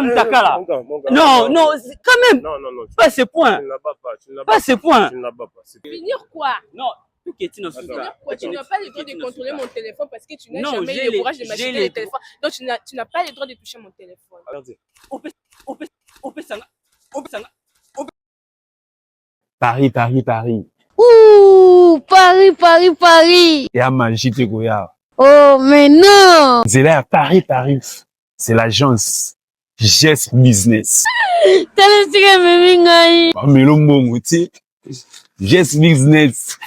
Mtakala. Non, non, quand même. Non, non, non. Pas ce point. Tu ne l'as pas. Pas ce point. Tu ne l'as pas. Finir quoi? Non. Tu n'as pas le droit de contrôler mon téléphone parce que tu n'as jamais eu le courage de m'acheter le téléphone. Donc tu n'as pas le droit de toucher mon téléphone. Paris, Paris, Paris. Ouh, Paris, Paris, Paris. Et à manger de Goya. Oh, mais non. C'est là, Paris, Paris. C'est l'agence Gest Business. Mais le mot, tu sais, Gest Business.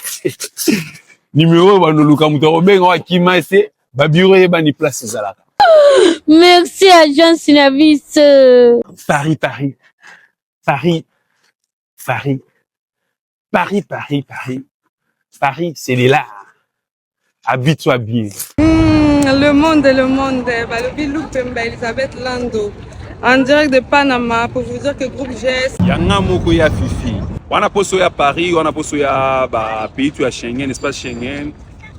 Numéro, bah, nous, Luka Mouta, ben, on va qui m'a essayé, bah, bureau, et bah, ni place, ça là. Merci, agence Synavis. Paris, Paris. Paris. Paris. Paris, Paris, Paris. Paris, c'est là. Habite-toi bien. Le monde, bah, le Bilou Pemba, Elisabeth Lando, en direct de Panama pour vous dire que groupe GS. Yanga moko ya Fifi. Wana poso ya Paris, wana poso ya pays tu as Schengen, espace Schengen,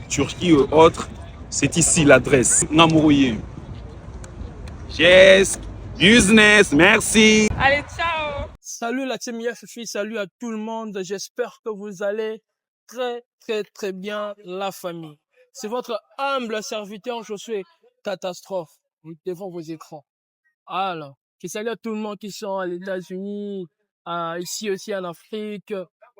Turquie ou autres. C'est ici l'adresse. Namourouye. GS Business, merci. Allez, ciao. Salut la team Fifi, salut à tout le monde. J'espère que vous allez très bien, la famille. C'est votre humble serviteur Josué Catastrophe devant vos écrans. Alors, je salue à tout le monde qui sont aux États-Unis, ici aussi en Afrique,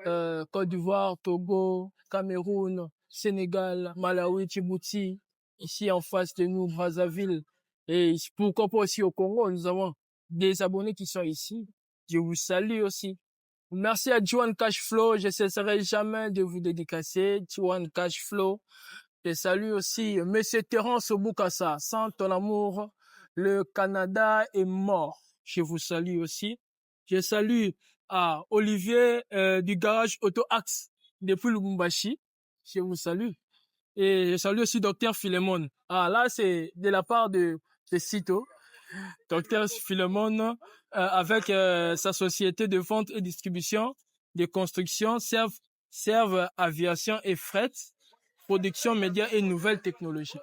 Côte d'Ivoire, Togo, Cameroun, Sénégal, Malawi, Djibouti, ici en face de nous, Brazzaville, et pourquoi pas aussi au Congo, nous avons des abonnés qui sont ici. Je vous salue aussi. Merci à Juan Cashflow, je ne cesserai jamais de vous dédicacer, Juan Cashflow. Je salue aussi Monsieur Terence Boukassa, sans ton amour, le Canada est mort. Je vous salue aussi. Je salue à Olivier du garage Auto Axe depuis Lubumbashi. Je vous salue. Et je salue aussi Docteur Philemon. Ah, là, c'est de la part de Cito. Docteur Philemon, avec sa société de vente et distribution de construction, serve aviation et fret, production médias et nouvelles technologies.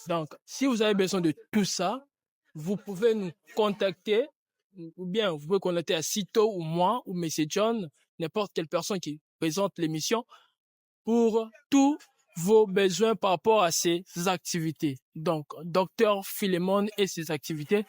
Donc, si vous avez besoin de tout ça, vous pouvez nous contacter, ou bien vous pouvez contacter à Cito ou moi, ou M. John, n'importe quelle personne qui présente l'émission, pour tous vos besoins par rapport à ces activités. Donc, Docteur Philemon et ses activités,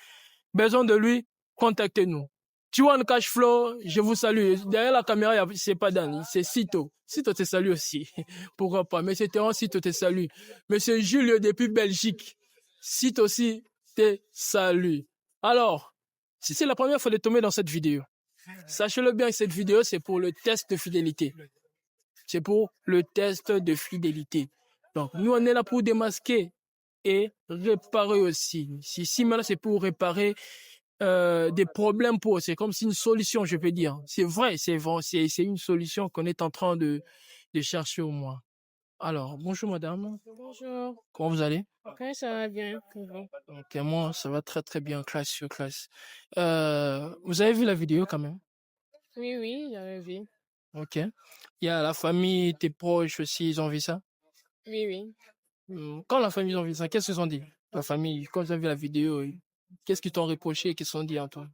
besoin de lui, contactez-nous. Tuan Cashflow, je vous salue. Derrière la caméra, c'est pas Dani, c'est Cito. Cito te salue aussi. Pourquoi pas? Monsieur Théron, Cito te salue. Monsieur Julio depuis Belgique, Cito aussi te salue. Alors, si c'est la première fois de tomber dans cette vidéo, sachez-le bien que cette vidéo, c'est pour le test de fidélité. C'est pour le test de fidélité. Donc, nous, on est là pour démasquer et réparer aussi. Si maintenant, c'est pour réparer des problèmes pour, c'est comme si une solution, je peux dire. C'est vrai, c'est une solution qu'on est en train de chercher au moins. Alors, bonjour madame. Bonjour. Comment vous allez? Ok, ça va bien. Ok, moi, ça va très bien, classe sur classe. Vous avez vu la vidéo quand même? Oui, j'avais vu. Ok. Il y a la famille, tes proches aussi, ils ont vu ça? Oui. Quand la famille, ils ont vu ça, qu'est-ce qu'ils ont dit? La famille, quand ils ont vu la vidéo, qu'est-ce qu'ils t'ont reproché et qu'est-ce qu'ils ont dit à toi?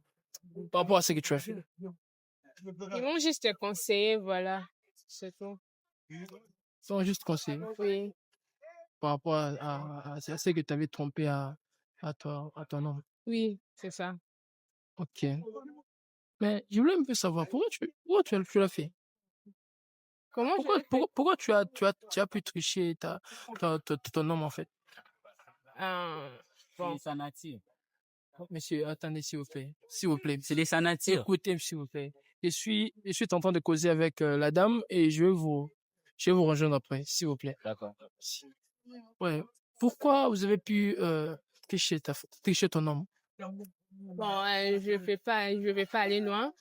Par rapport à ce que tu as fait? Ils m'ont juste conseillé, voilà. C'est tout. Ils t'ont juste conseillé? Oui. Par rapport à ce que tu avais trompé à ton homme? Oui, c'est ça. Ok. Mais je voulais un peu savoir, pourquoi tu l'as fait? Pourquoi tu as pu tricher ton homme en fait? Bon. C'est sa nature. Monsieur, attendez s'il vous plaît. C'est sa nature. Écoutez s'il vous plaît. Je suis en train de causer avec la dame et je vais vous rejoindre après, s'il vous plaît. D'accord. Ouais. Pourquoi vous avez pu tricher ton homme? Bon, je vais pas aller loin.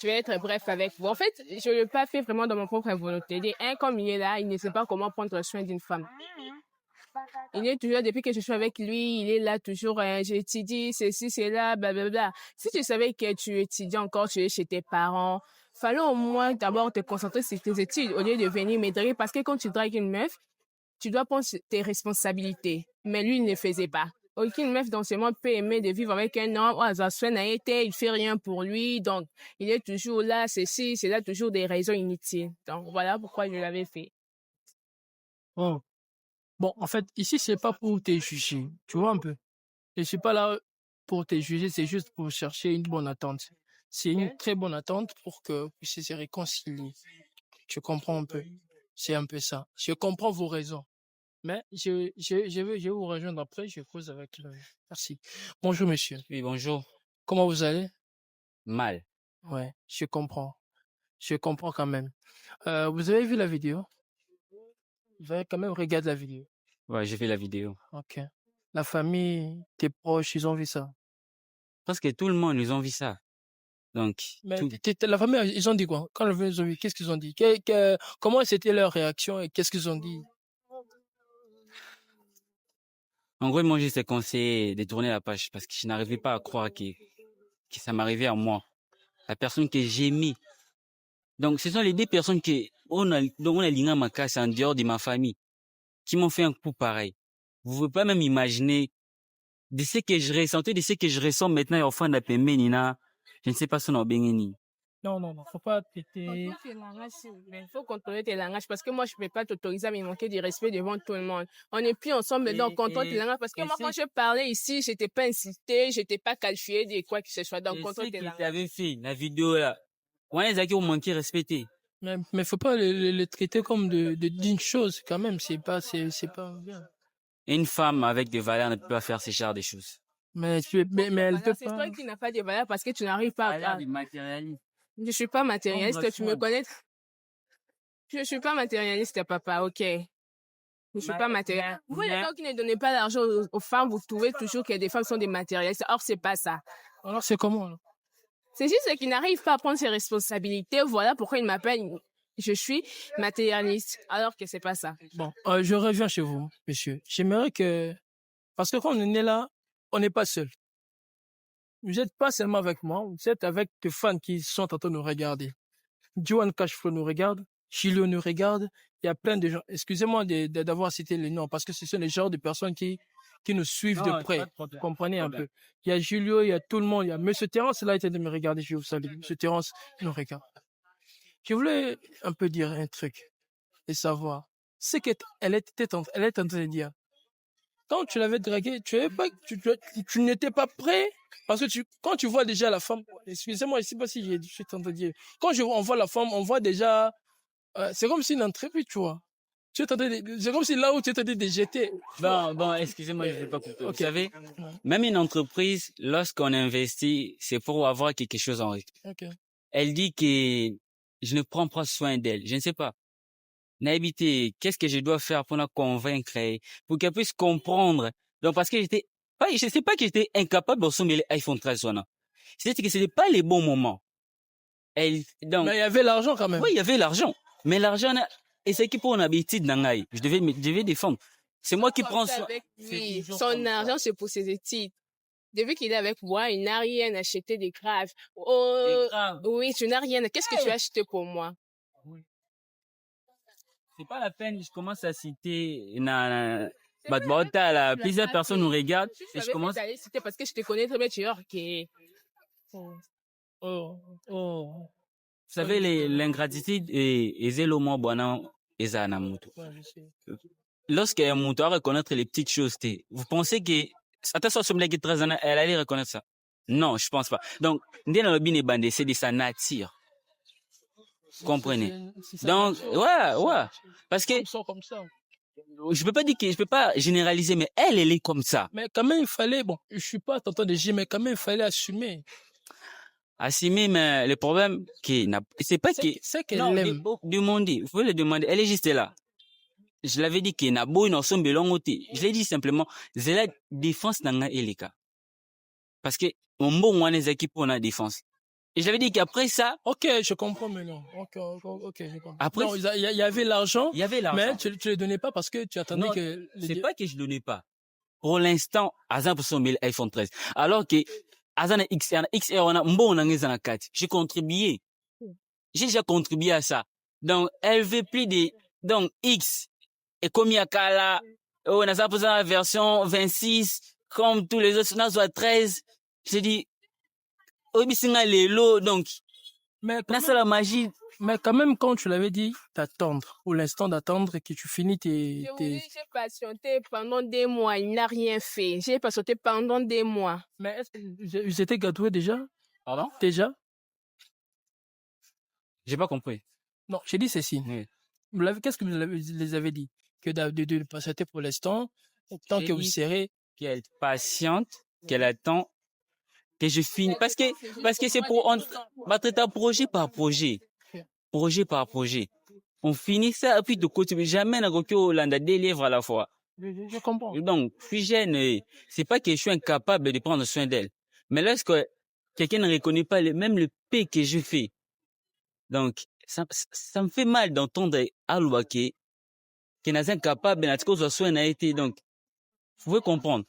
Je vais être bref avec vous. En fait, je ne l'ai pas fait vraiment dans mon propre volonté. Comme il est là, il ne sait pas comment prendre soin d'une femme. Il est toujours, depuis que je suis avec lui, il est là toujours, j'étudie, ceci, c'est là, blablabla. Si tu savais que tu étudies encore, tu es chez tes parents, fallait au moins d'abord te concentrer sur tes études au lieu de venir me draguer, parce que quand tu dragues une meuf, tu dois prendre tes responsabilités. Mais lui, il ne le faisait pas. aucune meuf dans ce monde peut aimer de vivre avec un homme. Oh, ça n'a été, il fait rien pour lui. Donc, il est toujours là, c'est là toujours des raisons inutiles. Donc, voilà pourquoi je l'avais fait. Oh. Bon, en fait, ici, c'est pas pour te juger. Tu vois un peu. Je suis pas là pour te juger, c'est juste pour chercher une bonne attente. C'est une très bonne attente pour que vous puissiez se réconcilier. Tu comprends un peu. C'est un peu ça. Je comprends vos raisons. Mais je vais vous rejoindre après, je cause avec le... Merci. Bonjour, monsieur. Oui, bonjour. Comment vous allez? Mal. Ouais, je comprends. Je comprends quand même. Vous avez vu la vidéo? Vous avez quand même regardé la vidéo. Ouais, j'ai fait la vidéo. Ok. La famille, tes proches, ils ont vu ça. Presque tout le monde, ils ont vu ça. Donc, Mais tout- la famille, ils ont dit quoi? Quand ils ont vu, qu'est-ce qu'ils ont dit? Comment c'était leur réaction et qu'est-ce qu'ils ont dit? en gros, moi, j'étais conseillé de tourner la page parce que je n'arrivais pas à croire que ça m'arrivait à moi. La personne que j'aimais. Donc, ce sont les deux personnes dont on a ligné ma casse en dehors de ma famille, qui m'ont fait un coup pareil. Vous pouvez pas même imaginer de ce que je ressentais, de ce que je ressens maintenant au fond de la pembe, Nina. Je ne sais pas si on a bien ni. Non, faut pas péter. Il faut contrôler tes langages parce que moi, je ne peux pas t'autoriser à me manquer du respect devant tout le monde. On n'est plus ensemble, donc contrôle tes langages parce que moi, quand je parlais ici, je n'étais pas incité, je n'étais pas qualifié de quoi que ce soit. Donc, contrôle tes langages. Tu avais fait la vidéo là. Ouais, les acquis ont manqué respecté. Mais faut pas les traiter comme d'une chose, quand même. C'est pas bien. Une femme avec des valeurs ne peut pas faire ce genre de choses. Mais elle peut C'est pas. toi qui n'as pas de valeur parce que tu n'arrives pas à... matérialiste. Je suis pas matérialiste, tu me connais. Je suis pas matérialiste, papa, ok. Je suis pas matérialiste. Vous, les gens qui ne donnez pas d'argent aux femmes, vous trouvez toujours que des femmes sont des matérialistes. Or, c'est pas ça. Alors, c'est comment, alors? C'est juste ceux qui n'arrivent pas à prendre ses responsabilités. Voilà pourquoi ils m'appellent. Je suis matérialiste. Alors que c'est pas ça. Bon, je reviens chez vous, monsieur. J'aimerais que, parce que quand on est là, on n'est pas seul. Vous n'êtes pas seulement avec moi, vous êtes avec des fans qui sont en train de nous regarder. Johan Cashflow nous regarde, Chilo nous regarde, il y a plein de gens. Excusez-moi d'avoir cité les noms, parce que ce sont les genres de personnes qui nous suivent de près. Vous comprenez un peu. Il y a Julio, il y a tout le monde, il y a Monsieur Terence, là, il était de me regarder, je vous salue. Monsieur Terence nous regarde. Je voulais un peu dire un truc et savoir ce qu'elle est en train de dire. Quand tu l'avais dragué, tu n'étais pas prêt parce que quand tu vois déjà la femme, excusez-moi, je sais pas si je suis en train de dire. Quand on voit la femme, on voit déjà, c'est comme si une entreprise, tu vois. C'est comme si là où tu étais de jeter. Bon, excusez-moi, je ne vais pas couper. Okay. Vous savez, même une entreprise, lorsqu'on investit, c'est pour avoir quelque chose en retour. Okay. Elle dit que je ne prends pas soin d'elle. Je ne sais pas. Naïbité, qu'est-ce que je dois faire pour la convaincre, pour qu'elle puisse comprendre. Donc, parce que je sais pas que j'étais incapable de sommer l'iPhone 13, c'était que c'était pas les bons moments. Mais il y avait l'argent quand même. Oui, il y avait l'argent. Mais l'argent, et c'est qui pour une habitude d'angaï. Je devais défendre. C'est moi qui prends soin. Oui, son argent, c'est pour ses études. Depuis qu'il est avec moi, il n'a rien acheté de grave. Oh, oui, tu n'as rien. Qu'est-ce que tu as acheté pour moi? Oui. C'est pas la peine, je commence à citer, plusieurs personnes nous regardent, et je commence à citer parce que je te connais très bien, tu vois, Vous savez, l'ingratitude est zélomo bona ezana mutu. Lorsqu'un mutu va reconnaître les petites choses, vous pensez que, attention, elle allait reconnaître ça? Non, je pense pas. Donc, c'est de sa nature. Vous comprenez? Donc, ouais. Parce que, je peux pas généraliser, mais elle est comme ça. Mais quand même, il fallait, je suis pas tentant de dire, mais quand même, il fallait assumer. Assumer, mais le problème, c'est qu'elle aime. Demander, vous pouvez le demander, elle est juste là. Je l'avais dit qu'il n'a beau une ensemble de longue. Je l'ai dit simplement, c'est la défense dans les cas. Parce que, on a des équipes pour la défense. Et j'avais dit qu'après ça. Ok, je comprends maintenant. Ok, je comprends. Après. Non, il y avait l'argent. Il y avait l'argent. Mais tu le donnais pas parce que tu attendais que. C'est pas que je donnais pas. Pour l'instant, Azan pour son iPhone 13. Alors que, Azan XR, on a, on a 4. J'ai contribué. J'ai déjà contribué à ça. Donc, elle veut plus donc, X. Et comme il y a qu'à là, on a ça pour la version 26. comme tous les autres, on soit 13. J'ai dit, Obisinga Lelo, donc, Mais là, c'est la magie. mais quand même, quand tu l'avais dit, d'attendre, pour l'instant d'attendre et que tu finis tes... J'ai patienté pendant des mois, il n'a rien fait. J'ai patienté pendant des mois. Mais est-ce qu'ils étaient gâteux déjà? Pardon? Déjà? J'ai pas compris. Non, j'ai dit ceci. Oui. Qu'est-ce que vous les avez dit? Que de patienter pour l'instant, tant J'ai que vous dit serez... Qu'elle patiente, qu'elle attend que je finisse. Parce que c'est pour, va traiter projet par projet. Projet par projet. On finit ça, et puis de côté, jamais n'a qu'au Hollande des livres à la fois. Je comprends. Donc, je suis jeune, c'est pas que je suis incapable de prendre soin d'elle. Mais lorsque quelqu'un ne reconnaît pas même le paix que je fais, donc, ça me fait mal d'entendre Alouake, qui n'est incapable de soin n'a été. Donc, vous pouvez comprendre.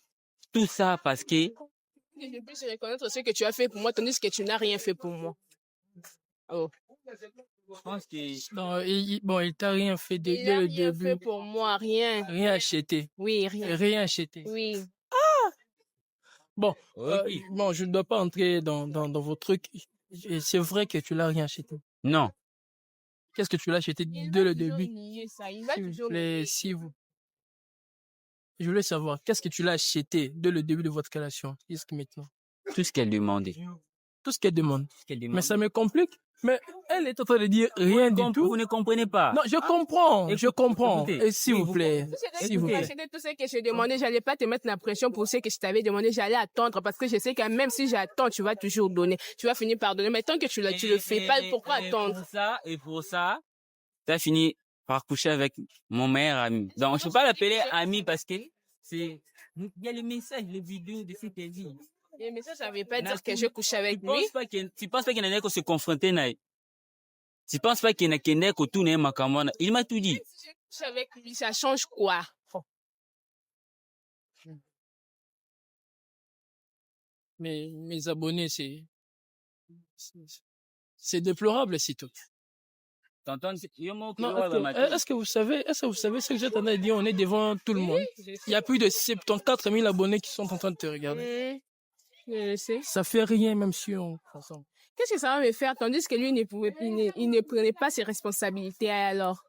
Tout ça parce que Je puisse reconnaître ce que tu as fait pour moi, tandis que tu n'as rien fait pour moi. Oh. je pense que Non, il t'a rien fait Il dès n'a le rien début. fait pour moi, rien. Rien acheté. Oui, rien. Rien acheté. Oui. Bon, oui. bon, je ne dois pas entrer dans vos trucs. Et c'est vrai que tu l'as rien acheté. non. Qu'est-ce que tu l'as acheté Il dès va le toujours début? nier ça. Il va S'il vous toujours plaît, nier. si vous... Je voulais savoir, qu'est-ce que tu l'as acheté dès le début de votre relation? Jusqu'à maintenant. Tout ce qu'elle demandait. Tout ce qu'elle demande. Ce qu'elle Mais demandait. ça me complique. Mais elle est en train de dire rien du tout. Vous ne comprenez pas. Non, je comprends, je comprends. écoutez, Et s'il vous plaît, s'il vous plaît. C'était tout ce que j'ai demandé. J'allais pas te mettre la pression pour ce que je t'avais demandé. J'allais attendre parce que je sais que même si j'attends, tu vas toujours donner. Tu vas finir par donner. Mais tant que tu le fais pas, pourquoi attendre? Pour ça, tu as fini par coucher avec mon meilleur ami. Donc, je peux pas l'appeler ami parce que il y a le message, les vidéos de cette vie. Mais ça veut pas dire que je couche avec lui. Tu penses pas qu'il y en a qui se confronter naï. Tu penses pas qu'il y en a qui tourner ma camona. Il m'a tout dit. Si je couche avec lui, ça change quoi? Mais mes abonnés, c'est déplorable, c'est tout. T'entends? Non, est-ce que vous savez ce que j'étais en train de dire? On est devant tout le monde. Il y a plus de 74 000 abonnés qui sont en train de te regarder. Je sais. Ça fait rien, même si on... Qu'est-ce que ça va me faire? Tandis que lui, il ne prenait pas ses responsabilités alors.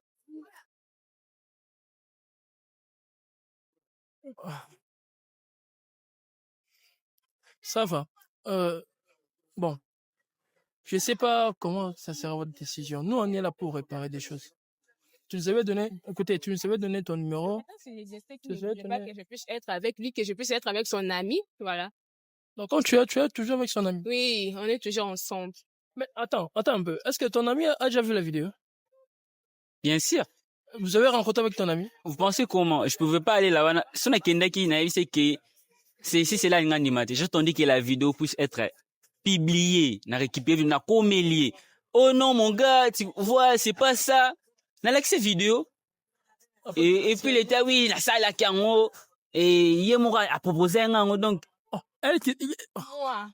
Ça va. Bon. Je sais pas comment ça sera votre décision. Nous, on est là pour réparer des choses. Tu nous avais donné, écoutez, tu nous avais donné ton numéro. Attends, c'est les gestes qui ne voulaient pas que je puisse être avec lui, que je puisse être avec son ami. Voilà. Donc, quand tu es toujours avec son ami. Oui, on est toujours ensemble. Mais attends un peu. Est-ce que ton ami a déjà vu la vidéo? Bien sûr. Vous avez rencontré avec ton ami? Vous pensez comment? Je pouvais pas aller là-bas. Si on a Kendaki, c'est que, c'est là, j'attendais que la vidéo puisse être publiée, n'a récupéré, n'a comélié. Oh non, mon gars, tu vois, c'est pas ça. N'a l'accès vidéo. Et puis, l'état, oui, la salle à Kango. Et, Yemura a proposé un an, donc. Oh, elle, Moi.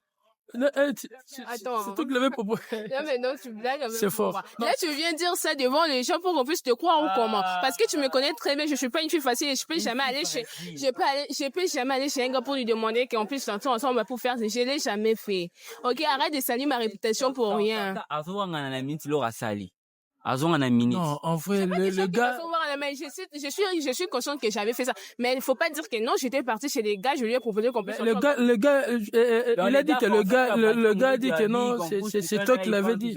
Attends. C'est tout que l'avait proposé. Non, mais non, tu blagues avec C'est fort. moi. Là, tu viens dire ça devant les gens pour qu'on puisse te croire ou comment? Parce que tu me connais très bien, je suis pas une fille facile et je peux jamais aller chez un gars pour lui demander qu'on puisse sortir ensemble pour faire je l'ai jamais fait. Ok, arrête de salir ma réputation pour rien. Non, en vrai, le gars... Je suis consciente que j'avais fait ça. Mais il faut pas dire que non, j'étais partie chez les gars, je lui ai proposé qu'on puisse Le gars, il a dit que le gars a dit que non, c'est toi qui l'avais dit.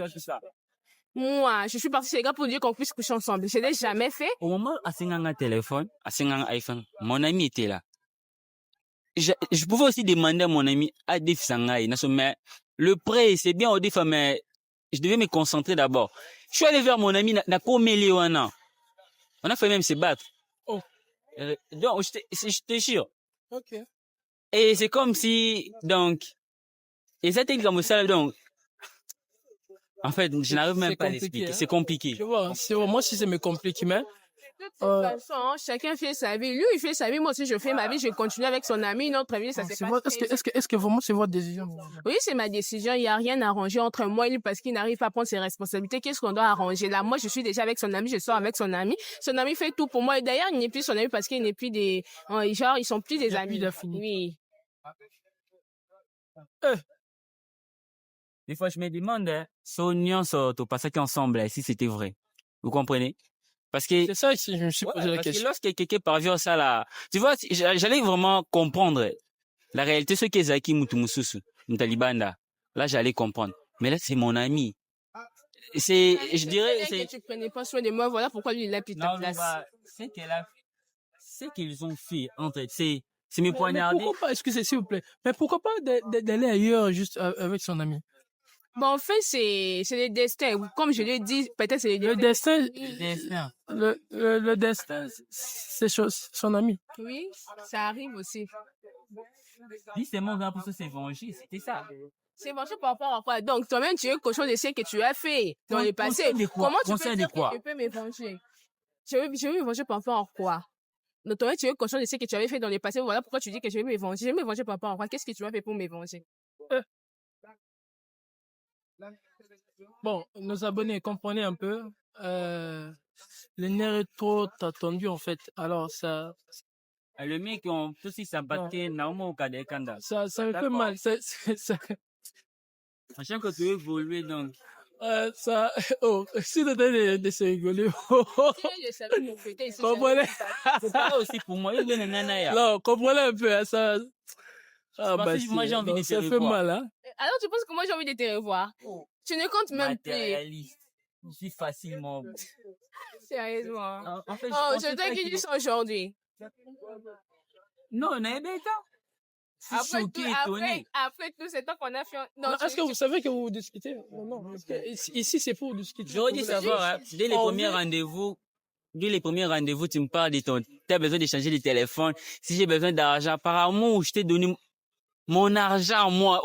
Moi, je suis partie chez les gars pour dire qu'on puisse coucher ensemble. Je l'ai jamais fait. Au moment à un téléphone, à un iPhone, mon ami était là. Je pouvais aussi demander à mon ami Adif Sangaï, mais le prêt, c'est bien Adif, mais je devais me concentrer d'abord. Je suis allé vers mon ami, n'a pas mêlé un an. On a fait même se battre. Oh. Donc, je te jure. Ok. Et c'est comme si, donc, et ça t'est comme ça, donc, en fait, je n'arrive même pas à l'expliquer. Hein? C'est compliqué. Je vois, moi si ça me complique, mais... De toute façon, chacun fait sa vie. Lui, il fait sa vie. Moi aussi, je fais ma vie. Je continue avec son ami. Notre vie, ça s'est passé. Est-ce que vraiment c'est votre décision? Oui, c'est ma décision. Il n'y a rien à arranger entre moi et lui parce qu'il n'arrive pas à prendre ses responsabilités. Qu'est-ce qu'on doit arranger là? Moi, je suis déjà avec son ami. Je sors avec son ami. Son ami fait tout pour moi. Et d'ailleurs, il n'est plus son ami parce qu'il n'est plus des, genre, ils sont plus des amis. Oui. Des fois, je me demande, hein, Sonian, tu passais ensemble, si c'était vrai. Vous comprenez? Parce que C'est ça, je me suis posé la parce que question. lorsque quelqu'un parvient à ça là, tu vois, j'allais vraiment comprendre la réalité, ce qu'est Zaki Mutumususu, Mtalibanda. Là, j'allais comprendre. Mais là, c'est mon ami. C'est, je dirais, que tu prenais pas soin de moi, voilà pourquoi lui, il a pris ta place. C'est qu'ils ont fait, entre, c'est mes poignardés. Mais pourquoi pas, excusez, s'il vous plaît, mais pourquoi pas d'aller ailleurs juste avec son ami? Bon, en fait, c'est le destin. Comme je l'ai dit, peut-être c'est le destin. Le destin, c'est son ami. Oui, ça arrive aussi. Dis, c'est mon grand pour se venger, c'était ça. C'est venger par rapport à quoi? Donc, toi-même, tu es conscient de ce que tu as fait dans le passé. Comment tu peux dire que tu peux me venger? Je vais me venger par rapport à quoi? Donc, toi-même, tu es conscient de ce que tu avais fait dans le passé. Voilà pourquoi tu dis que je vais me venger. Je vais me venger par rapport à quoi? Qu'est-ce que tu as fait pour me venger? Bon, nos abonnés, comprenez un peu. Le nerf est trop attendu en fait. Alors ça. Le mec, on peut aussi s'abattre normalement au cas des candidats. Ça me fait mal. Ça. Sachant que tu veux évoluer donc. Ça. Oh, si tu as de se rigoler. Comprenez. C'est pas aussi pour moi. Il y a un non, comprenez un peu. Ça. Ah bah moi j'ai envie de te revoir. Ça fait mal, hein. Alors tu penses que moi j'ai envie de te revoir? Tu ne comptes même plus. Je suis facilement. Sérieusement. En fait, je dois qu'il dise aujourd'hui. Non, on est bête. Après tout ce temps qu'on a fait. Est-ce que vous savez que vous discutez? Non. Ici, c'est pour discuter. J'aurais dû savoir, hein, dès les premiers rendez-vous, tu me parles de t'as besoin d'échanger des téléphones. Si j'ai besoin d'argent, par amour, je t'ai donné mon argent, moi.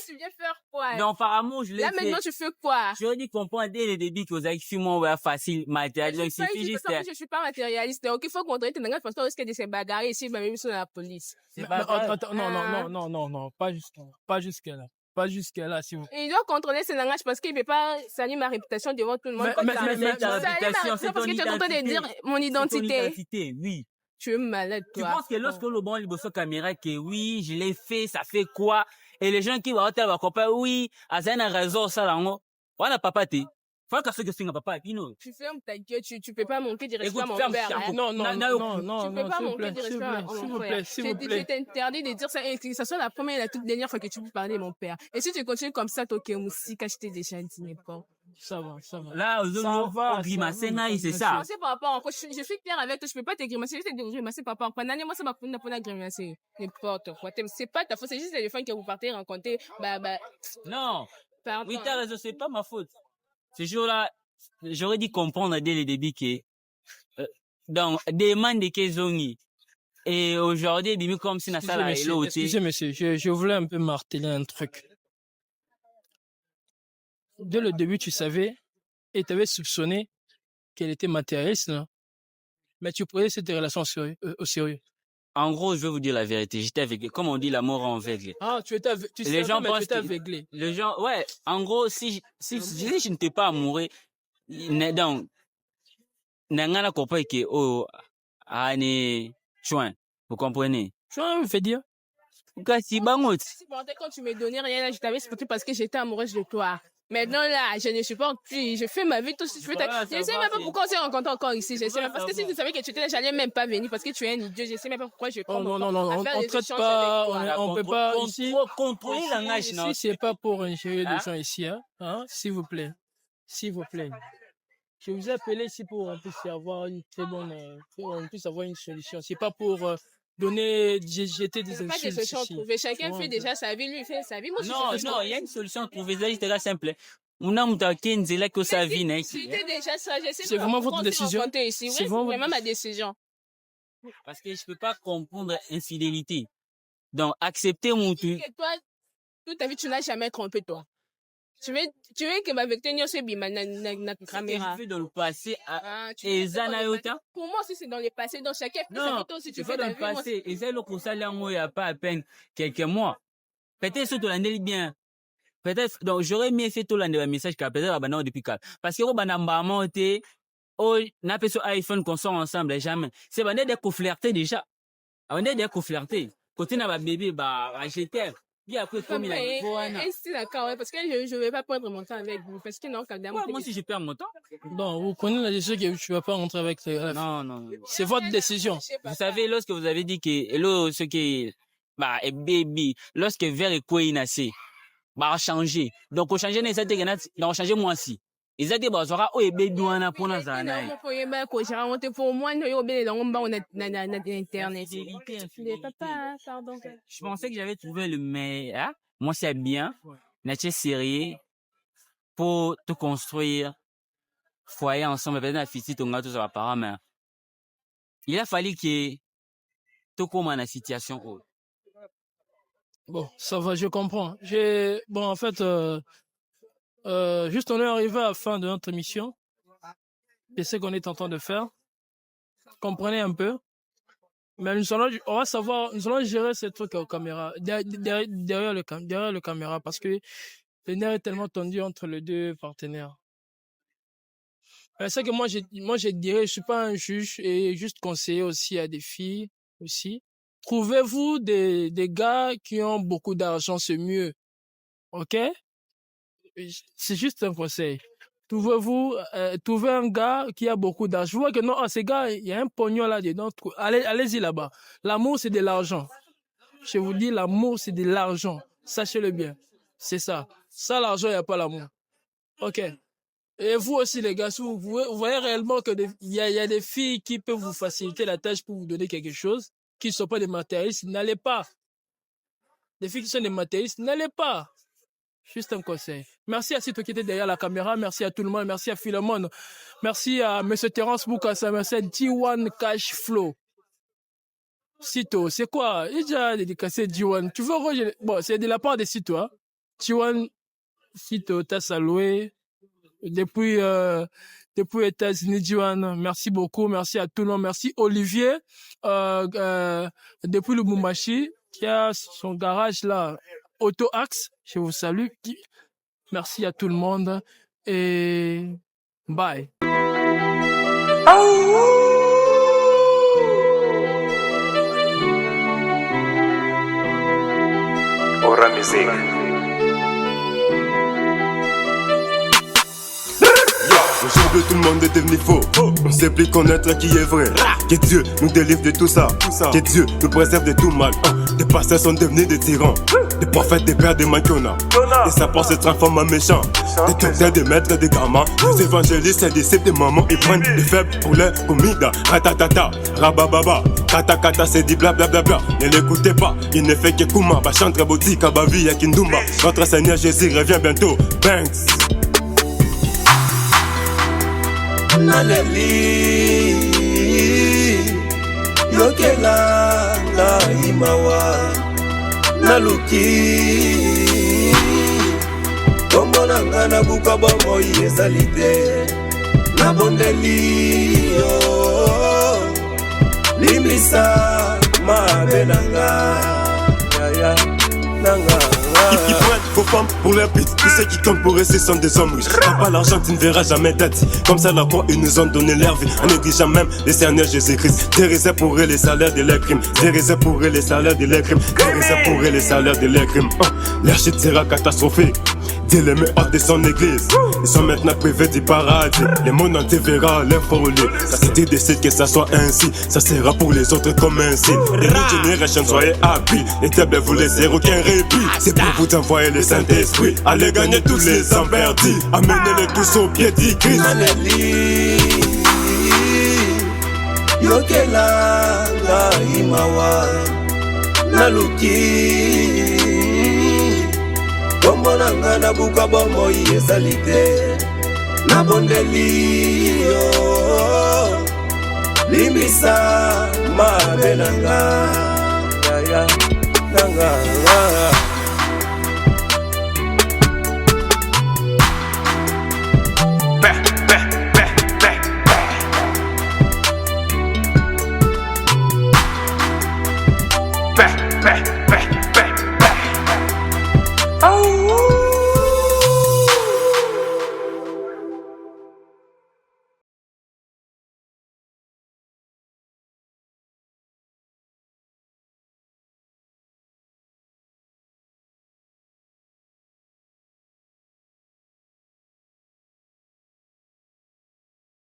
Tu viens faire quoi? Non, par amour, je l'ai fait. Là, maintenant, tu fais quoi? J'aurais dû comprendre dès le début que vous avez fait moi, facile, matérialiste. Je suis pas matérialiste. Donc, il faut qu'on traite parce qu'on risque de se bagarrer ici, même sur la police. Non, pas jusque-là. Pas jusque-là, si vous... Il doit contrôler ses langages parce qu'il ne peut pas salir ma réputation devant tout le monde. Mais ta réputation, c'est parce que tu es en train de dire mon identité. Oui. Tu es malade, toi. Tu penses que lorsque le bon libre sur caméra, que oui, je l'ai fait, ça fait quoi? Et les gens qui vont avoir copain, oui, Azen a raison, ça, là, on a papa, t'es. Faut que ce que c'est un papa, Pino. Tu fermes ta gueule, tu peux pas manquer de respect à mon père. Non, tu peux pas manquer de respect à mon père. Je t'interdis de dire ça et que ça soit la première et la toute dernière fois que tu peux parler de mon père. Et si tu continues comme ça, toi, Moussi, quand je t'ai déjà dit, n'est pas. Ça va. Là, au grimacer, c'est ça. C'est par rapport à je suis claire avec toi, je peux pas te grimacer, je vais te grimacer par rapport à moi, ça m'a pris pour grimacer. N'importe quoi. C'est pas ta faute, c'est juste les femmes que vous partez rencontrer, Non. Pardon. Oui, t'as raison, c'est pas ma faute. Ce jour-là, j'aurais dû comprendre dès le début que, donc, demande qu'ils ont eu. Et aujourd'hui, il comme si ça là est l'autre. Excusez, monsieur, je voulais un peu marteler un truc. Dès le début, tu savais et tu avais soupçonné qu'elle était matérialiste, non? Mais tu prenais cette relation au sérieux. En gros, je vais vous dire la vérité. J'étais aveuglé. Comme on dit, la mort en aveuglé. Ah, tu étais aveuglé. Les gens, ouais. En gros, si je n'étais pas amoureux, donc, n'angana compris que, chouin. Vous comprenez? Chouin, veut dire? Quand tu me donnais rien, je t'avais supporté parce que j'étais amoureuse de toi. Maintenant, là, je ne supporte plus. Je fais ma vie tout de suite. Je ne sais même pas pourquoi on s'est rencontrés encore ici. Je sais même parce que si tu savais que tu étais là, j'allais même pas venir parce que tu es un idiot. Je sais même pas pourquoi je prends non, on traite pas, on peut pas ici. Contrôler le langage, non? Ici, c'est pas pour ingérer les gens ici, hein, s'il vous plaît. S'il vous plaît. Je vous ai appelé ici pour qu'on puisse avoir une très bonne, on puisse avoir une solution. C'est pas pour, jeter des insultes. Pas de solution trouvée. Chacun fait déjà sa vie, lui, il fait sa vie. Moi, non, il y a une solution trouvée. C'est très simple. On a déjà que sa vie, n'est-ce C'était déjà ça. C'est vraiment votre décision. C'est vraiment ma décision. Parce que je peux pas comprendre infidélité. Donc, accepter mon truc. Toi, toute ta vie, tu n'as jamais trompé, toi. Tu veux que ma vecteur n'y soit bima na caméra. Je fais dans le passé et Zanayota. Pour moi aussi c'est dans le passé, dans chacun fait sa photo si tu fais dans le passé et c'est le conseil là moi il y a pas à peine quelques mois. Peut-être surtout l'année bien. Peut-être donc j'aurais mieux fait tout l'année un message qu'à peut-être abandon depuis calme. Parce que on a monté n'a pas sur iPhone qu'on sort ensemble jamais. C'est bandé de flirter déjà. On est de flirter. côté n'a pas bébé, bah, j'étais. Puis après, comme il a dit, c'est d'accord, parce que je ne vais pas prendre mon temps avec vous. Parce que non, quand même. Moi, si je perds mon temps. Non, vous prenez la décision que tu ne vas pas rentrer avec. Non. C'est votre décision. Vous savez, lorsque vous avez dit que, ce qui, bah, est baby, lorsque vers et quoi il naissait, bah, changer. Donc, au changer, on changer moi aussi. Ils ont dit, bah, ça aura, baby, on a pour nous, ça n'a pas. Pour moi, nous, on a internet. Papa, pardon. Je pensais que j'avais trouvé le meilleur. Moi, c'est bien. Nature sérieux pour tout construire. Foyer ensemble, peut-être la fille, tout ça va par mais il a fallu que tout comme la situation. Bon, ça va, je comprends. Bon, en fait, juste on est arrivé à la fin de notre émission. C'est ce qu'on est en train de faire. Comprenez un peu. Mais on va savoir, nous allons gérer ces trucs aux caméras, derrière le caméra, parce que le nerf est tellement tendu entre les deux partenaires. C'est que moi, je dirais, je suis pas un juge et juste conseiller aussi à des filles aussi. Trouvez-vous des gars qui ont beaucoup d'argent, c'est mieux. OK? C'est juste un conseil. Trouvez un gars qui a beaucoup d'argent. Je vois que non, ces gars, il y a un pognon là-dedans. Allez-y là-bas. L'amour, c'est de l'argent. Je vous dis, l'amour, c'est de l'argent. Sachez-le bien. C'est ça. Sans l'argent, il n'y a pas l'amour. OK. Et vous aussi, les gars, vous voyez réellement qu'il y a des filles qui peuvent vous faciliter la tâche pour vous donner quelque chose, qui ne sont pas des matérialistes, n'allez pas. Des filles qui sont des matérialistes, n'allez pas. Juste un conseil. Merci à Sito qui était derrière la caméra. Merci à tout le monde. Merci à Philemon. Merci à M. Terence Boukassa. Merci à D1 Cash Flow. Sito, c'est quoi? Il a déjà dédicacé D1. Tu veux rejoindre? Bon, c'est de la part de Sito. Hein? D1, Sito, t'as salué. Depuis États-Unis, D1. Merci beaucoup. Merci à tout le monde. Merci Olivier. Depuis le Bumbashi, qui a son garage là. Auto Axe, je vous salue. Merci à tout le monde et bye. Aura musique. Aujourd'hui tout le monde est devenu faux. On sait plus connaître qui est vrai. Que Dieu nous délivre de tout ça. Que Dieu nous préserve de tout mal. Des pasteurs sont devenus des tyrans. Des prophètes, des pères, des maquiona. Des sapeurs se transforment en méchants. Des docteurs, des maîtres, des gamins. Des évangélistes, des disciples, des mamans. Ils prennent des faibles pour leur comida. Ratatata, rabababa. Kata kata, c'est dit blablabla. Ne l'écoutez pas, il ne fait que Kuma. Bachantre, Boti, Kabavi, Yakindumba. Notre Seigneur Jésus revient bientôt. Banks. Naleli yokela na imawa naluki komona ngana buka bomo yesalite na bondeli yo limisa mabenanga ya nanga. Ils prennent vos femmes pour leur bite. Tous ceux qui comptent pour eux, ce sont des hommes riches. T'as pas l'argent, tu ne verras jamais daddy. Comme ça, la croix, ils nous ont donné leur vie. En négligeant même le Seigneur Jésus-Christ. Dérisé pour eux les salaires de leurs crimes. Dérisé pour eux les salaires de leurs crimes. Dérisé pour eux les salaires de leurs crimes. Leur chute sera catastrophique. Dieu les met hors de son église. Ils sont maintenant privés du paradis. Le monde entier verra leur folie. Ça c'est décide que ça soit ainsi. Ça sera pour les autres comme un signe. Les new generation, soyez happy. Les tables vous laissez aucun répit. C'est pour vous envoyer le Saint-Esprit. Allez gagner tous les emmerdis. Amenez-les tous au pied du Christ. Yokela la imawa naluki komona ngana buka bomo yesalite na bondeli yo limisa mabenanga ya nanga. Oh